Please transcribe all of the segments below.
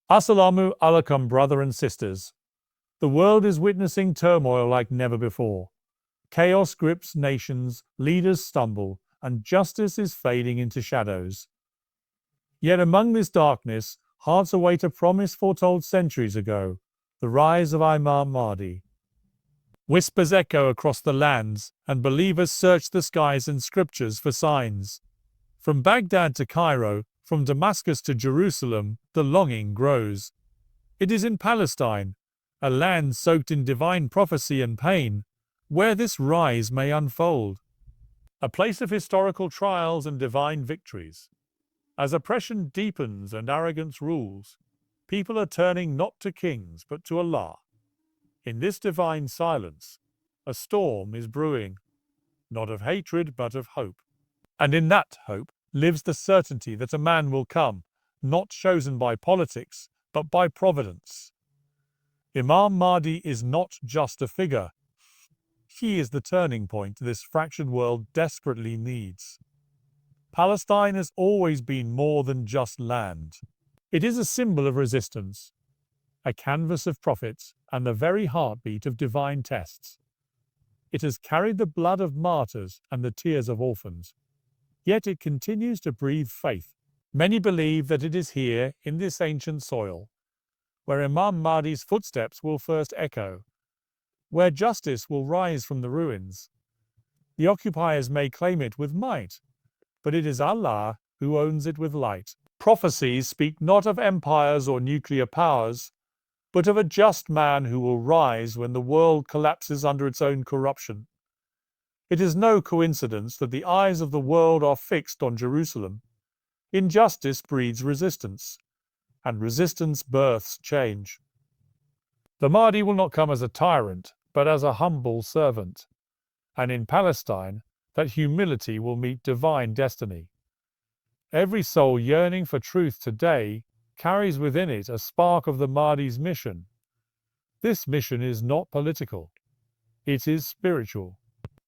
Assalamu alaikum, brother and sisters. The world is witnessing turmoil like never before. Chaos grips nations, leaders stumble, and justice is fading into shadows. Yet among this darkness, hearts await a promise foretold centuries ago: the rise of Imam Mahdi. Whispers echo across the lands, and believers search the skies and scriptures for signs. From Baghdad to Cairo, from Damascus to Jerusalem, the longing grows. It is in Palestine, a land soaked in divine prophecy and pain, where this rise may unfold. A place of historical trials and divine victories. As oppression deepens and arrogance rules, people are turning not to kings but to Allah. In this divine silence, a storm is brewing, not of hatred but of hope. And in that hope lives the certainty that a man will come, not chosen by politics, but by providence. Imam Mahdi is not just a figure. He is the turning point this fractured world desperately needs. Palestine has always been more than just land. It is a symbol of resistance, a canvas of prophets, and the very heartbeat of divine tests. It has carried the blood of martyrs and the tears of orphans. Yet it continues to breathe faith. Many believe that it is here, in this ancient soil, where Imam Mahdi's footsteps will first echo, where justice will rise from the ruins. The occupiers may claim it with might, but it is Allah who owns it with light. Prophecies speak not of empires or nuclear powers, but of a just man who will rise when the world collapses under its own corruption. It is no coincidence that the eyes of the world are fixed on Jerusalem. Injustice breeds resistance, and resistance births change. The Mahdi will not come as a tyrant, but as a humble servant. And in Palestine, that humility will meet divine destiny. Every soul yearning for truth today carries within it a spark of the Mahdi's mission. This mission is not political. It is spiritual.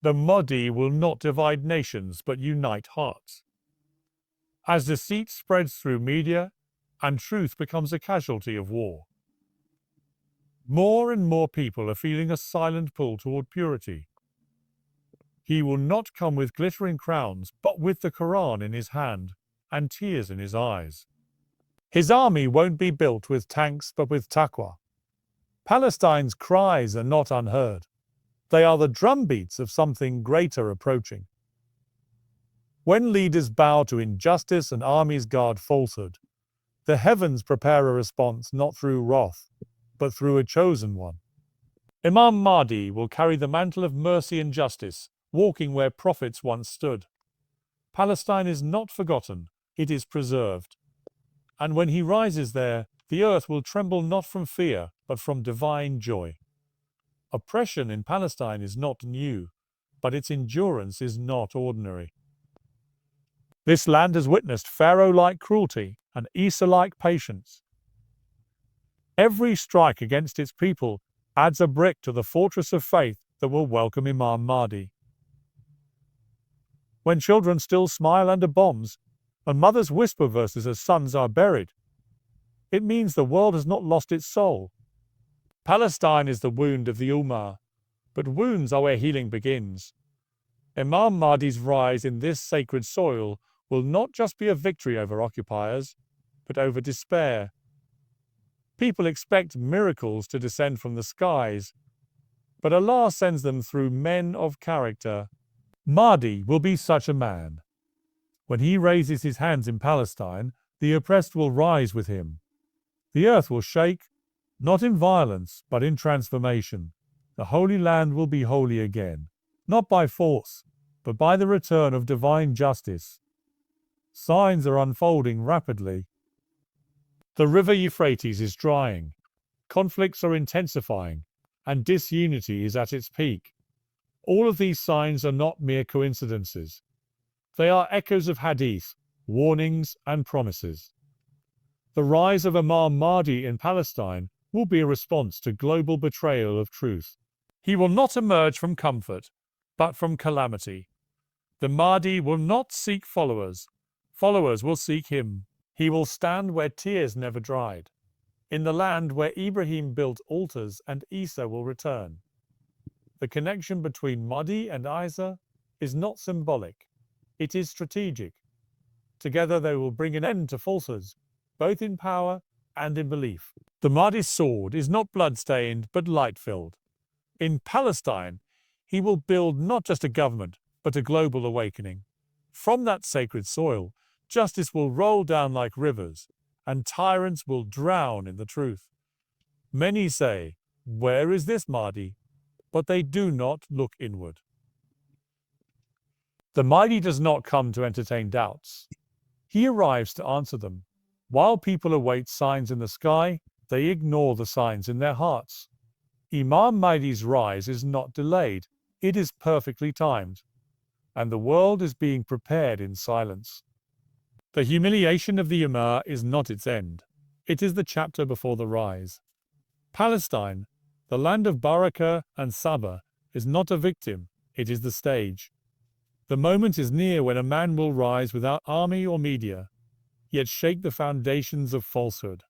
The Mahdi will not divide nations but unite hearts. As deceit spreads through media and truth becomes a casualty of war, more and more people are feeling a silent pull toward purity. He will not come with glittering crowns, but with the Quran in his hand and tears in his eyes. His army won't be built with tanks but with taqwa. Palestine's cries are not unheard. They are the drumbeats of something greater approaching. When leaders bow to injustice and armies guard falsehood, the heavens prepare a response not through wrath, but through a chosen one. Imam Mahdi will carry the mantle of mercy and justice, walking where prophets once stood. Palestine is not forgotten, it is preserved. And when he rises there, the earth will tremble not from fear, but from divine joy. Oppression in Palestine is not new, but its endurance is not ordinary. This land has witnessed Pharaoh-like cruelty and Isa-like patience. Every strike against its people adds a brick to the fortress of faith that will welcome Imam Mahdi. When children still smile under bombs, and mothers whisper verses as sons are buried, it means the world has not lost its soul. Palestine is the wound of the Ummah, but wounds are where healing begins. Imam Mahdi's rise in this sacred soil will not just be a victory over occupiers, but over despair. People expect miracles to descend from the skies, but Allah sends them through men of character. Mahdi will be such a man. When he raises his hands in Palestine, the oppressed will rise with him. The earth will shake, not in violence, but in transformation. The Holy Land will be holy again, not by force, but by the return of divine justice. Signs are unfolding rapidly. The river Euphrates is drying, conflicts are intensifying, and disunity is at its peak. All of these signs are not mere coincidences. They are echoes of hadith, warnings, and promises. The rise of Imam Mahdi in Palestine will be a response to global betrayal of truth. He will not emerge from comfort, but from calamity. The Mahdi will not seek followers. Followers will seek him. He will stand where tears never dried. in the land where Ibrahim built altars and Isa will return. The connection between Mahdi and Isa is not symbolic, it is strategic. Together they will bring an end to falsehoods, both in power and in belief. The Mahdi's sword is not blood-stained but light-filled. In Palestine, he will build not just a government, but a global awakening. From that sacred soil, justice will roll down like rivers, and tyrants will drown in the truth. Many say, "Where is this Mahdi?" But they do not look inward. The Mahdi does not come to entertain doubts. He arrives to answer them. While people await signs in the sky, they ignore the signs in their hearts. Imam Mahdi's rise is not delayed, it is perfectly timed, and the world is being prepared in silence. The humiliation of the Ummah is not its end, it is the chapter before the rise. Palestine, the land of Barakah and Sabah, is not a victim, it is the stage. The moment is near when a man will rise without army or media, yet shake the foundations of falsehood.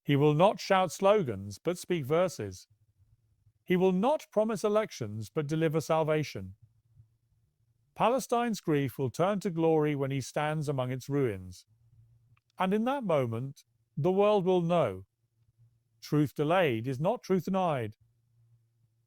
He will not shout slogans, but speak verses. He will not promise elections, but deliver salvation. Palestine's grief will turn to glory when he stands among its ruins. And in that moment, the world will know. Truth delayed is not truth denied.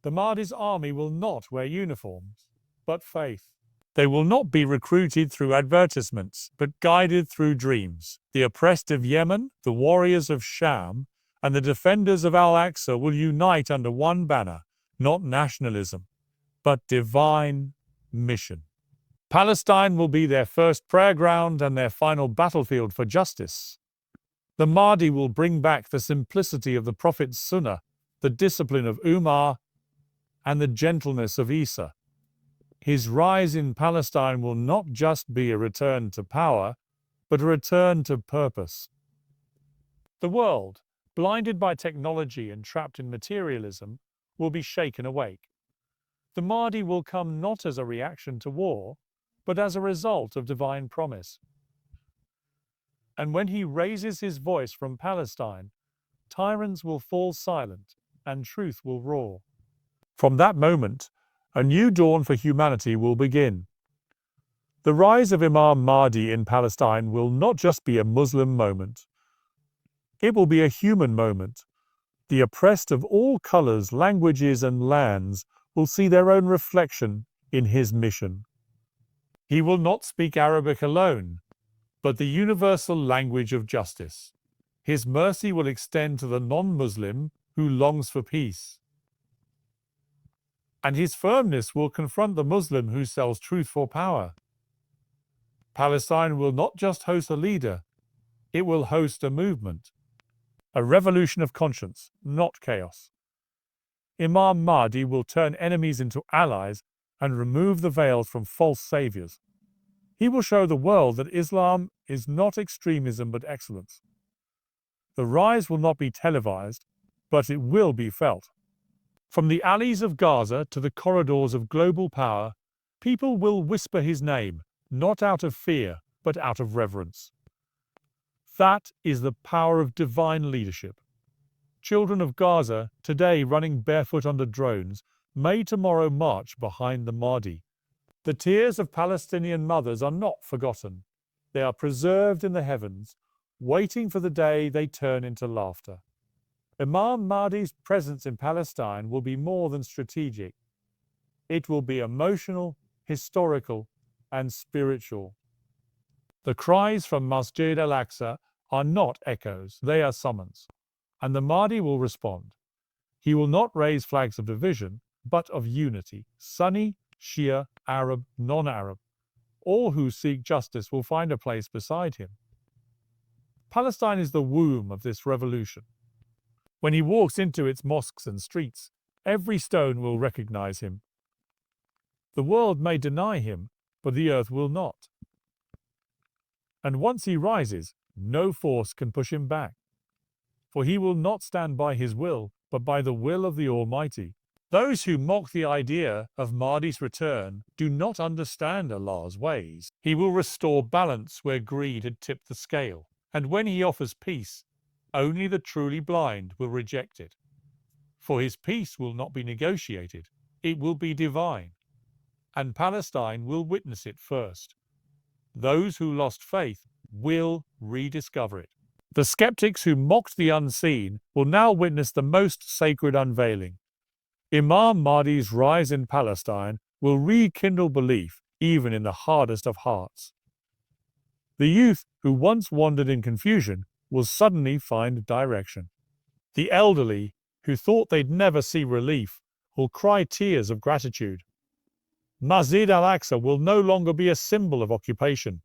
The Mahdi's army will not wear uniforms, but faith. They will not be recruited through advertisements, but guided through dreams. The oppressed of Yemen, the warriors of Sham, and the defenders of Al-Aqsa will unite under one banner, not nationalism, but divine mission. Palestine will be their first prayer ground and their final battlefield for justice. The Mahdi will bring back the simplicity of the Prophet's Sunnah, the discipline of Umar, and the gentleness of Isa. His rise in Palestine will not just be a return to power, but a return to purpose. The world, blinded by technology and trapped in materialism, will be shaken awake. The Mahdi will come not as a reaction to war, but as a result of divine promise. And when he raises his voice from Palestine, tyrants will fall silent and truth will roar. From that moment, a new dawn for humanity will begin. The rise of Imam Mahdi in Palestine will not just be a Muslim moment. It will be a human moment. The oppressed of all colors, languages, and lands will see their own reflection in his mission. He will not speak Arabic alone, but the universal language of justice. His mercy will extend to the non-Muslim who longs for peace. And his firmness will confront the Muslim who sells truth for power. Palestine will not just host a leader, it will host a movement. A revolution of conscience, not chaos. Imam Mahdi will turn enemies into allies and remove the veils from false saviors. He will show the world that Islam is not extremism but excellence. The rise will not be televised, but it will be felt. From the alleys of Gaza to the corridors of global power, people will whisper his name, not out of fear, but out of reverence. That is the power of divine leadership. Children of Gaza, today running barefoot under drones, may tomorrow march behind the Mahdi. The tears of Palestinian mothers are not forgotten. They are preserved in the heavens, waiting for the day they turn into laughter. Imam Mahdi's presence in Palestine will be more than strategic. It will be emotional, historical, and spiritual. The cries from Masjid Al-Aqsa are not echoes, they are summons. And the Mahdi will respond. He will not raise flags of division, but of unity. Sunni, Shia, Arab, non-Arab. All who seek justice will find a place beside him. Palestine is the womb of this revolution. When he walks into its mosques and streets, every stone will recognize him. The world may deny him, but the earth will not. And once he rises, no force can push him back. For he will not stand by his will, but by the will of the Almighty. Those who mock the idea of Mahdi's return do not understand Allah's ways. He will restore balance where greed had tipped the scale. And when he offers peace, Only the truly blind will reject it. For his peace will not be negotiated, it will be divine. And Palestine will witness it first. Those who lost faith will rediscover it. The skeptics who mocked the unseen will now witness the most sacred unveiling. Imam Mahdi's rise in Palestine will rekindle belief even in the hardest of hearts. The youth who once wandered in confusion will suddenly find direction. The elderly who thought they'd never see relief will cry tears of gratitude. Masjid Al-Aqsa will no longer be a symbol of occupation.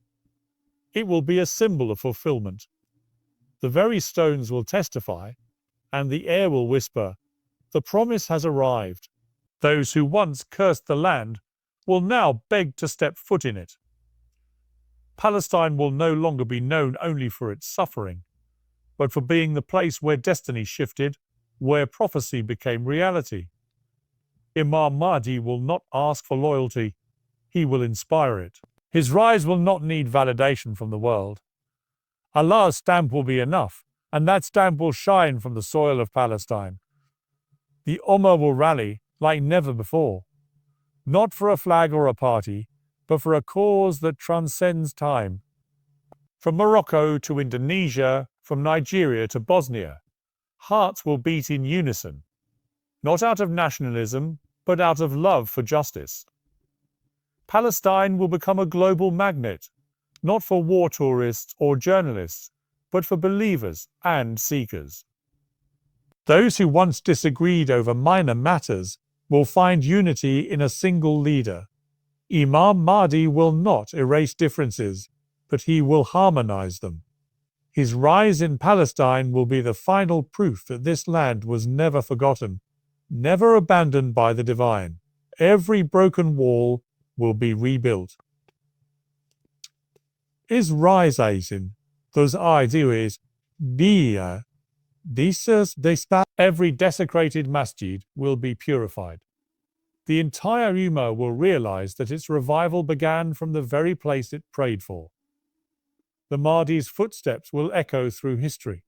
It will be a symbol of fulfillment. The very stones will testify, and the air will whisper, "The promise has arrived." Those who once cursed the land will now beg to step foot in it. Palestine will no longer be known only for its suffering, but for being the place where destiny shifted, where prophecy became reality. Imam Mahdi will not ask for loyalty, he will inspire it. His rise will not need validation from the world. Allah's stamp will be enough, and that stamp will shine from the soil of Palestine. The Ummah will rally like never before, not for a flag or a party, but for a cause that transcends time. From Morocco to Indonesia, from Nigeria to Bosnia, hearts will beat in unison, not out of nationalism, but out of love for justice. Palestine will become a global magnet, not for war tourists or journalists, but for believers and seekers. Those who once disagreed over minor matters will find unity in a single leader. Imam Mahdi will not erase differences, but he will harmonize them. His rise in Palestine will be the final proof that this land was never forgotten, never abandoned by the divine. Every broken wall will be rebuilt. Is rise in those ideas dia every desecrated masjid will be purified. The entire Ummah will realize that its revival began from the very place it prayed for. The Mahdi's footsteps will echo through history,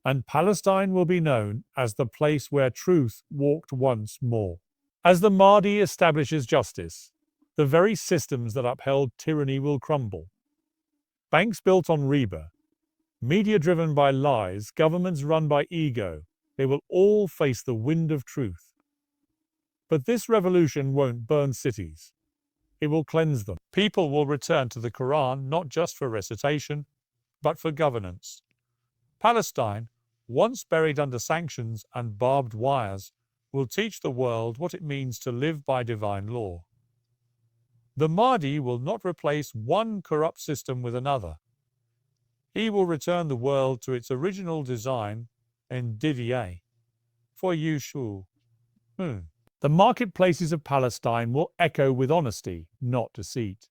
and Palestine will be known as the place where truth walked once more. As the Mahdi establishes justice, the very systems that upheld tyranny will crumble. Banks built on riba, media driven by lies, governments run by ego, they will all face the wind of truth. But this revolution won't burn cities. It will cleanse them. People will return to the Quran not just for recitation, but for governance. Palestine, once buried under sanctions and barbed wires, will teach the world what it means to live by divine law. The Mahdi will not replace one corrupt system with another. He will return the world to its original design and Didier. For Yushu. The marketplaces of Palestine will echo with honesty, not deceit.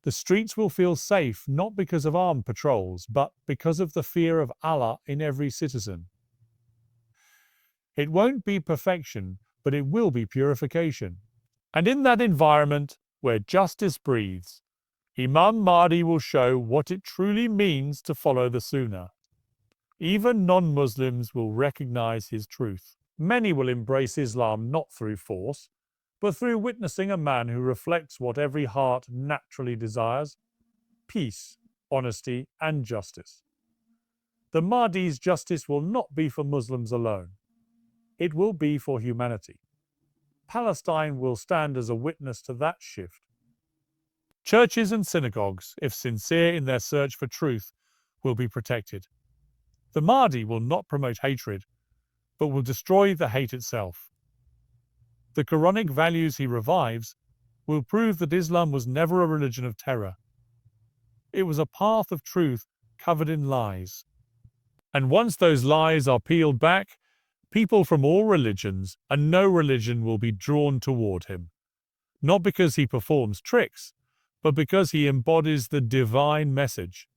The streets will feel safe not because of armed patrols, but because of the fear of Allah in every citizen. It won't be perfection, but it will be purification. And in that environment, where justice breathes, Imam Mahdi will show what it truly means to follow the Sunnah. Even non-Muslims will recognize his truth. Many will embrace Islam not through force, but through witnessing a man who reflects what every heart naturally desires: peace, honesty, and justice. The Mahdi's justice will not be for Muslims alone. It will be for humanity. Palestine will stand as a witness to that shift. Churches and synagogues, if sincere in their search for truth, will be protected. The Mahdi will not promote hatred, but will destroy the hate itself. The Quranic values he revives will prove that Islam was never a religion of terror. It was a path of truth covered in lies. And once those lies are peeled back, people from all religions and no religion will be drawn toward him. Not because he performs tricks, but because he embodies the divine message.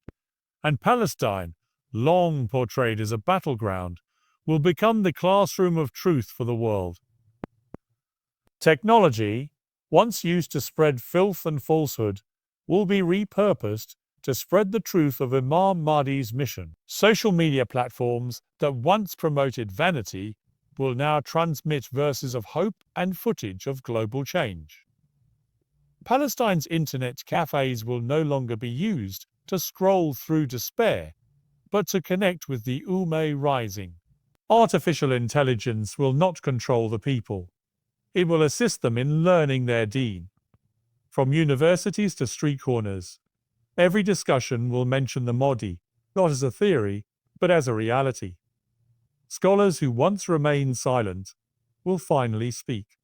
And Palestine, long portrayed as a battleground, will become the classroom of truth for the world. Technology, once used to spread filth and falsehood, will be repurposed to spread the truth of Imam Mahdi's mission. Social media platforms that once promoted vanity will now transmit verses of hope and footage of global change. Palestine's internet cafes will no longer be used to scroll through despair, but to connect with the Ummah rising. Artificial intelligence will not control the people. It will assist them in learning their deen. From universities to street corners, every discussion will mention the Mahdi, not as a theory, but as a reality. Scholars who once remained silent will finally speak.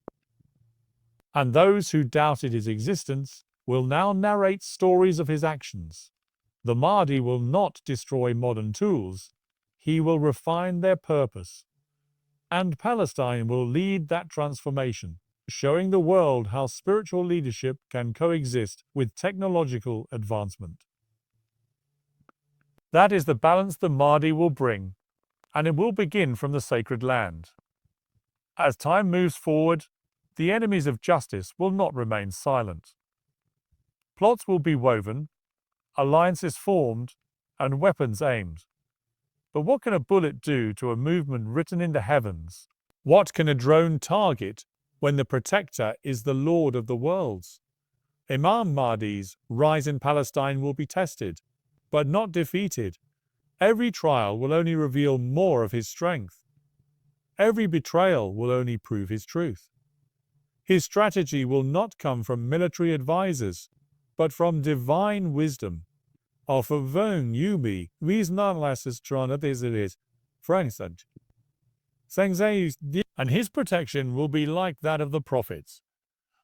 And those who doubted his existence will now narrate stories of his actions. The Mahdi will not destroy modern tools, he will refine their purpose. And Palestine will lead that transformation, showing the world how spiritual leadership can coexist with technological advancement. That is the balance the Mahdi will bring, and it will begin from the sacred land. As time moves forward, the enemies of justice will not remain silent. Plots will be woven, alliances formed, and weapons aimed. But what can a bullet do to a movement written in the heavens? What can a drone target when the protector is the Lord of the worlds? Imam Mahdi's rise in Palestine will be tested, but not defeated. Every trial will only reveal more of his strength. Every betrayal will only prove his truth. His strategy will not come from military advisors, but from divine wisdom. Of a vong Yumi, and his protection will be like that of the prophets.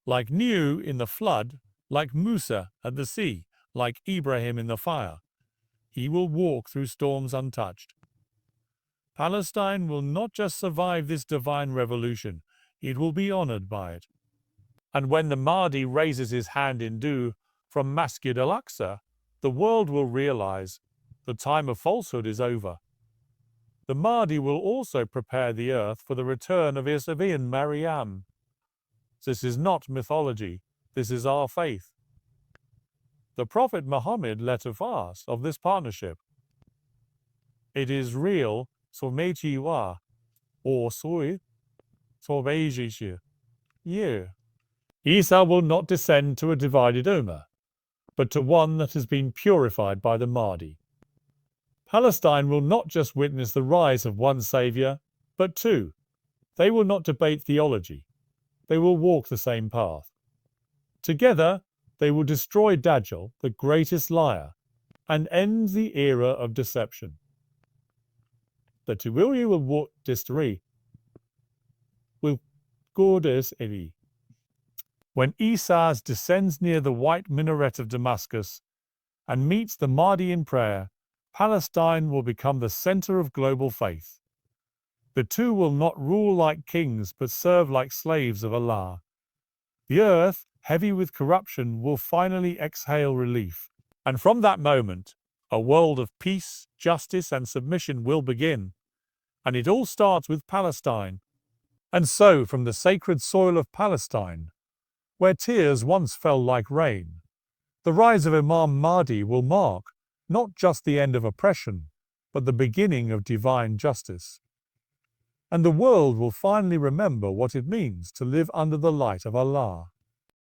Like Nuh in the flood, like Musa at the sea, like Ibrahim in the fire. He will walk through storms untouched. Palestine will not just survive this divine revolution, it will be honored by it. And when the Mahdi raises his hand in dua from Masjid Al-Aqsa, the world will realize the time of falsehood is over. The Mahdi will also prepare the earth for the return of Isa and Maryam. This is not mythology, this is our faith. The Prophet Muhammad let us of this partnership. It is real, so meitiwa, or soy, so beijishu. Isa will not descend to a divided ummah, but to one that has been purified by the Mahdi. Palestine will not just witness the rise of one saviour, but two. They will not debate theology. They will walk the same path. Together, they will destroy Dajjal, the greatest liar, and end the era of deception. The two will walk history will gorgeous Eddie. When Isa descends near the white minaret of Damascus and meets the Mahdi in prayer, Palestine will become the center of global faith. The two will not rule like kings but serve like slaves of Allah. The earth, heavy with corruption, will finally exhale relief. And from that moment, a world of peace, justice, and submission will begin. And it all starts with Palestine. And so, from the sacred soil of Palestine, where tears once fell like rain, the rise of Imam Mahdi will mark not just the end of oppression, but the beginning of divine justice. And the world will finally remember what it means to live under the light of Allah.